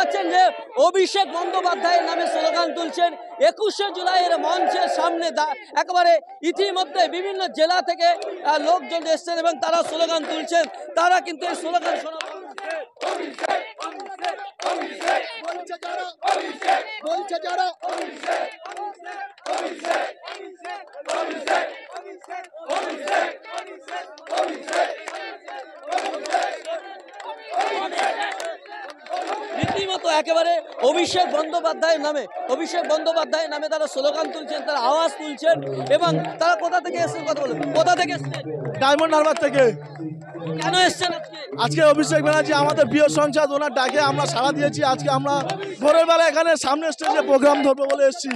পাচ্ছেন যে অভিষেক বন্দ্যোপাধ্যায়ের নামে স্লোগান তুলছেন 21শে জুলাইয়ের মঞ্চের সামনে। একেবারে ইতিমধ্যে বিভিন্ন জেলা থেকে লোকজন এসছেন এবং তারা স্লোগান তুলছেন। তারা কিন্তু এই স্লোগান শোনা রীতিমতো একেবারে অভিষেক বন্দ্যোপাধ্যায়ের নামে তারা স্লোগান তুলছেন, তারা আওয়াজ তুলছেন। এবং তারা কোথা থেকে এসেছেন, কথা বলুন, কোথা থেকে এসেছেন? ডায়মন্ড হারবার থেকে। কেন এসেছেন আজকে অভিষেক ব্যানার্জি আমাদের প্রিয় সংসদ, ওনার ডাকে আমরা সাড়া দিয়েছি। আজকে আমরা ভোরের বেলা এখানে সামনে স্টেজে প্রোগ্রাম ধরবো বলে এসেছি।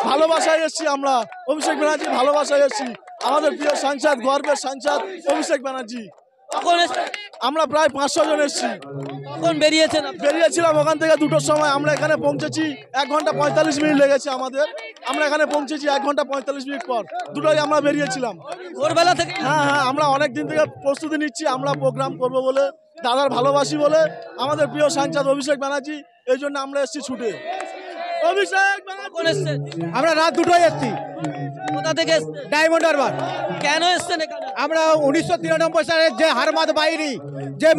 ভালোবাসায় এসেছি আমরা, অভিষেক ব্যানার্জি ভালোবাসায় এসেছি। আমাদের প্রিয় সাংসদ, গর্বের সাংসদ অভিষেক ব্যানার্জি। আমরা প্রায় 500 জন এসেছি। কখন বেরিয়েছিলাম ওখান থেকে 2টোর সময়। আমরা এখানে পৌঁছেছি 1 ঘন্টা 45 মিনিট লেগেছে আমাদের। আমরা এখানে পৌঁছেছি 1 ঘন্টা 45 মিনিট পর। 2টোয় আমরা বেরিয়েছিলাম ভোরবেলা থেকে। হ্যাঁ, আমরা অনেক দিন থেকে প্রস্তুতি নিচ্ছি। আমরা প্রোগ্রাম করব বলে, দাদার ভালোবাসি বলে, আমাদের প্রিয় সাংসদ অভিষেক ব্যানার্জি, এই জন্য আমরা এসেছি ছুটে। অভিষেক ব্যানার্জি আমরা রাত 2টোয় এসেছি। কোথা থেকে? ডায়মন্ড হারবার। কেন এসছেন এখানে? আমরা 1993 সালের যে হারমাদ বাহিনী, যে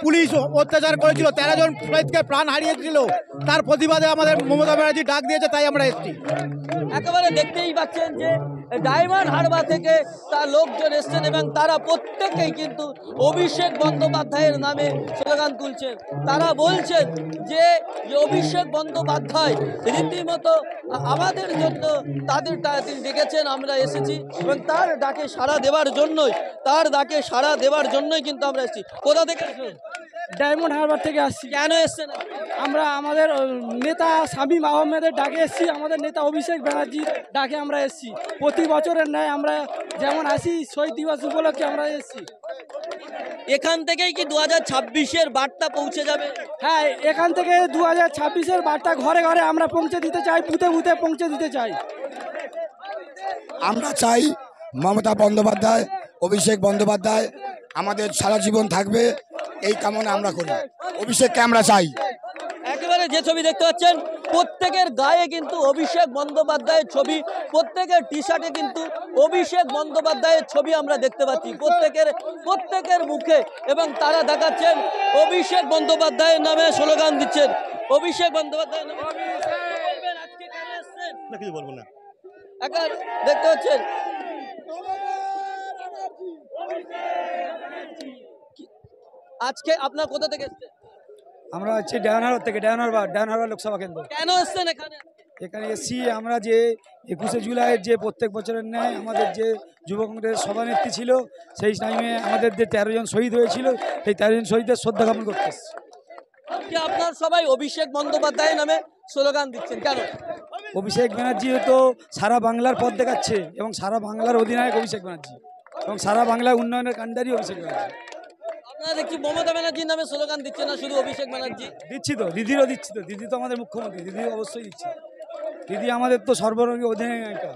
পুলিশ অত্যাচার করেছিল, 13 জন শহীদকে প্রাণ হারিয়েছিল, তার প্রতিবাদে আমাদের মমতা ব্যানার্জি ডাক দিয়েছে, তাই আমরা এসেছি। একেবারে দেখতেই পাচ্ছেন যে ডায়মন্ড হারবার থেকে তার লোকজন এসছেন এবং তারা প্রত্যেকেই কিন্তু অভিষেক বন্দ্যোপাধ্যায়ের নামে স্লোগান তুলছেন। তারা বলছেন যে অভিষেক বন্দ্যোপাধ্যায় রীতিমতো আমাদের জন্য তিনি ডেকেছেন, আমরা এসেছি এবং তার ডাকে সাড়া দেওয়ার জন্যই কিন্তু আমরা এসেছি। কোথা থেকে এসেছেন? ডায়মন্ড হারবার থেকে আসছি। কেন এসছেন? আমরা আমাদের নেতা শামীম আহমেদের ডাকে এসেছি, আমাদের নেতা অভিষেক ব্যানার্জির ডাকে আমরা এসেছি। প্রতি বছরের ন্যায় আমরা যেমন আসি, শহীদ দিবস উপলক্ষে আমরা এসেছি। এখান থেকেই কি 2026-এর বার্তা পৌঁছে যাবে? হ্যাঁ, এখান থেকে 2026-এর বার্তা ঘরে ঘরে আমরা পৌঁছে দিতে চাই, বুথে বুথে পৌঁছে দিতে চাই। আমরা চাই মমতা বন্দ্যোপাধ্যায়, অভিষেক বন্দ্যোপাধ্যায় আমাদের সারা জীবন থাকবে, এই কামনা আমরা করি। অভিষেককে আমরা চাই। একেবারে যে ছবি দেখতে পাচ্ছেন, প্রত্যেকের গায়ে কিন্তু অভিষেক বন্দ্যোপাধ্যায়ের ছবি, প্রত্যেকের টি শার্টে কিন্তু অভিষেক বন্দ্যোপাধ্যায়ের ছবি আমরা দেখতে পাচ্ছি প্রত্যেকের মুখে। এবং তারা দেখাচ্ছেন অভিষেক বন্দ্যোপাধ্যায়ের নামে স্লোগান দিচ্ছেন। অভিষেক বন্দ্যোপাধ্যায় কিছু বলবো না। দেখতে পাচ্ছেন আজকে আপনার কোথা থেকে এসেছেন? আমরা হচ্ছে ডায়মন্ড থেকে, ডায়মন্ড হারবার লোকসভা কেন্দ্র। কেন এসেছেন এখানে? এখানে এসেছি আমরা যে 21শে জুলাইয়ের যে প্রত্যেক বছরের ন্যায় আমাদের যে যুব কংগ্রেসের সভানেত্রী ছিল, সেই টাইমে আমাদের যে 13 জন শহীদ হয়েছিল, সেই 13 জন শহীদের শ্রদ্ধা জ্ঞাপন করতে এসেছি। আপনার সবাই অভিষেক বন্দ্যোপাধ্যায়ের নামে স্লোগান দিচ্ছেন কেন? অভিষেক ব্যানার্জি তো সারা বাংলার পথ দেখাচ্ছে এবং সারা বাংলার অধিনায়ক অভিষেক ব্যানার্জি, এবং সারা বাংলার উন্নয়নের কাণ্ডারি অভিষেক ব্যানার্জি। আপনারা দেখছি মমতা ব্যানার্জির নামে স্লোগান দিচ্ছে না, শুধু অভিষেক ব্যানার্জি দিচ্ছি তো, দিদিরও দিচ্ছি তো। দিদি তো আমাদের মুখ্যমন্ত্রী, দিদি অবশ্যই দিচ্ছি। দিদি আমাদের তো সর্বরঙ্গী অধিনায়িকা।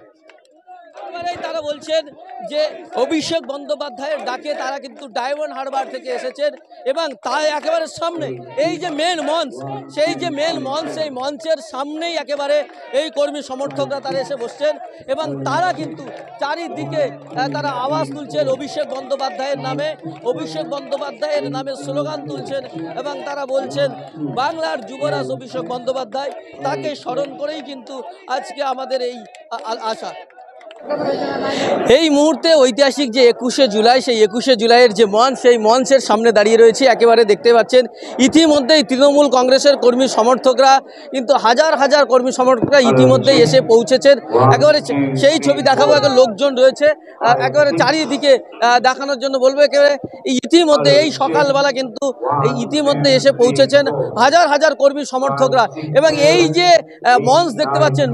তারা বলছেন যে অভিষেক বন্দ্যোপাধ্যায়ের ডাকে তারা কিন্তু ডায়মন্ড হারবার থেকে এসেছেন এবং তাই একেবারে সামনে এই যে মেন মঞ্চ, সেই মঞ্চের সামনেই একেবারে এই কর্মী সমর্থকরা তারা এসে বসছেন এবং তারা কিন্তু চারিদিকে তারা আওয়াজ তুলছেন অভিষেক বন্দ্যোপাধ্যায়ের নামে স্লোগান তুলছেন এবং তারা বলছেন বাংলার যুবরাজ অভিষেক বন্দ্যোপাধ্যায়, তাকে স্মরণ করেই কিন্তু আজকে আমাদের এই আশা। এই মুহূর্তে ঐতিহাসিক যে 21শে জুলাই, সেই 21শে জুলাইয়ের যে মঞ্চ, সেই মঞ্চের সামনে দাঁড়িয়ে রয়েছে। একেবারে দেখতে পাচ্ছেন ইতিমধ্যেই তৃণমূল কংগ্রেসের কর্মী সমর্থকরা কিন্তু হাজার কর্মী সমর্থকরা ইতিমধ্যেই এসে পৌঁছেছেন। একেবারে সেই ছবি দেখাবো, একেবারে লোকজন রয়েছে একেবারে চারিদিকে দেখানোর জন্য বলবো। একেবারে ইতিমধ্যে এই সকালবেলা কিন্তু ইতিমধ্যে এসে পৌঁছেছেন হাজার কর্মী সমর্থকরা এবং এই যে মঞ্চ দেখতে পাচ্ছেন,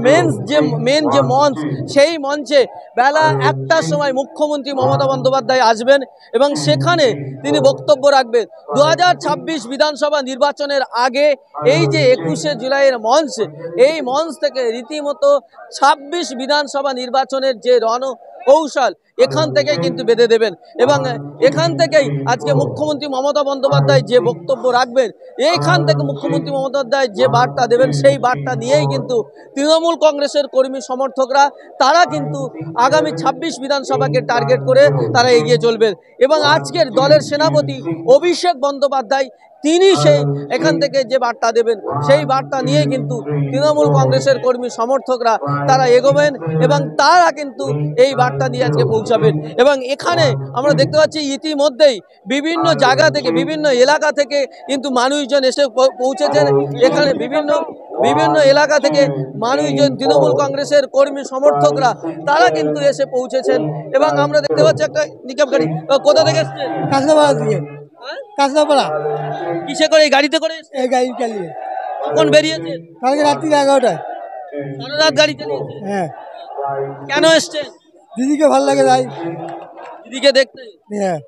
মেন যে মঞ্চ, সেই মঞ্চে বেলা 1টার সময় মুখ্যমন্ত্রী মমতা বন্দ্যোপাধ্যায় আসবেন এবং সেখানে তিনি বক্তব্য রাখবেন। 2026 বিধানসভা নির্বাচনের আগে এই যে 21শে জুলাইয়ের মঞ্চ, এই মঞ্চ থেকে রীতিমতো 26 বিধানসভা নির্বাচনের যে কৌশল, এখান থেকেই কিন্তু বেঁধে দেবেন এবং এখান থেকেই আজকে মুখ্যমন্ত্রী মমতা বন্দ্যোপাধ্যায় যে বক্তব্য রাখবেন, এইখান থেকে মুখ্যমন্ত্রী মমতা বন্দ্যোপাধ্যায় যে বার্তা দেবেন সেই বার্তা নিয়েই কিন্তু তৃণমূল কংগ্রেসের কর্মী সমর্থকরা তারা কিন্তু আগামী ২৬ বিধানসভাকে টার্গেট করে তারা এগিয়ে চলবেন এবং আজকের দলের সেনাপতি অভিষেক বন্দ্যোপাধ্যায় তিনি সেই এখান থেকে যে বার্তা দেবেন সেই বার্তা নিয়ে কিন্তু তৃণমূল কংগ্রেসের কর্মী সমর্থকরা তারা এগোবেন এবং তারা কিন্তু এই বার্তা দিয়ে আজকে পৌঁছাবেন এবং এখানে আমরা দেখতে পাচ্ছি ইতিমধ্যেই বিভিন্ন জায়গা থেকে বিভিন্ন এলাকা থেকে কিন্তু মানুষজন এসে পৌঁছেছেন। এখানে বিভিন্ন এলাকা থেকে মানুষজন তৃণমূল কংগ্রেসের কর্মী সমর্থকরা তারা কিন্তু এসে পৌঁছেছেন এবং আমরা দেখতে পাচ্ছি একটা নিকাপ গাড়ি। কোথা থেকে এসছেন? কাঁচরাপাড়া থেকে। কাঁচরাপাড়া কিসে করে? এই গাড়িতে করে? এই গাড়ি চালিয়ে কখন বেরিয়েছেন? কালকে রাত্রি 11টায়। সারা রাত গাড়ি চালিয়েছেন? হ্যাঁ। কেন এসছেন? দিদিকে ভালো লাগে তাই। দিদিকে দেখতে? হ্যাঁ।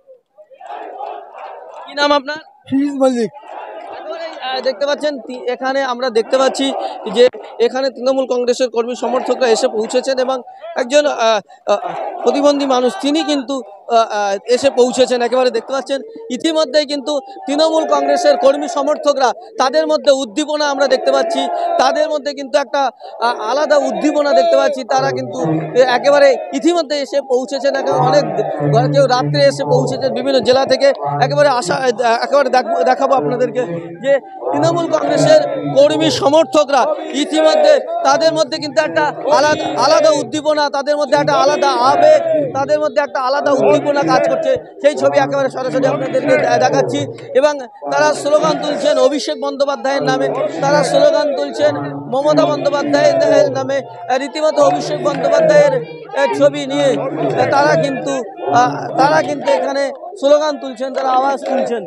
কি নাম আপনার? ফিরিজ মল্লিক। দেখতে পাচ্ছেন এখানে আমরা দেখতে পাচ্ছি যে এখানে তৃণমূল কংগ্রেসের কর্মী সমর্থকরা এসে পৌঁছেছেন এবং একজন প্রতিবন্ধী মানুষ তিনি কিন্তু এসে পৌঁছেছেন। একেবারে দেখতে পাচ্ছেন ইতিমধ্যেই কিন্তু তৃণমূল কংগ্রেসের কর্মী সমর্থকরা তাদের মধ্যে উদ্দীপনা আমরা দেখতে পাচ্ছি, তাদের মধ্যে কিন্তু একটা আলাদা উদ্দীপনা দেখতে পাচ্ছি। তারা কিন্তু একেবারে ইতিমধ্যে এসে পৌঁছেছেন, অনেক কেউ রাত্রে এসে পৌঁছেছেন বিভিন্ন জেলা থেকে। একেবারে একেবারে দেখাবো আপনাদেরকে যে তৃণমূল কংগ্রেসের কর্মী সমর্থকরা ইতিমধ্যে তাদের মধ্যে কিন্তু একটা আলাদা উদ্দীপনা, তাদের মধ্যে একটা আলাদা আবেগ, তাদের মধ্যে একটা আলাদা উদ্দীপনা কাজ করছে। সেই ছবি একেবারে সরাসরি আপনাদেরকে দেখাচ্ছি এবং তারা স্লোগান তুলছেন অভিষেক বন্দ্যোপাধ্যায়ের নামে, তারা স্লোগান তুলছেন মমতা বন্দ্যোপাধ্যায়ের নামে। রীতিমতো অভিষেক বন্দ্যোপাধ্যায়ের ছবি নিয়ে তারা কিন্তু এখানে স্লোগান তুলছেন, তারা আওয়াজ তুলছেন।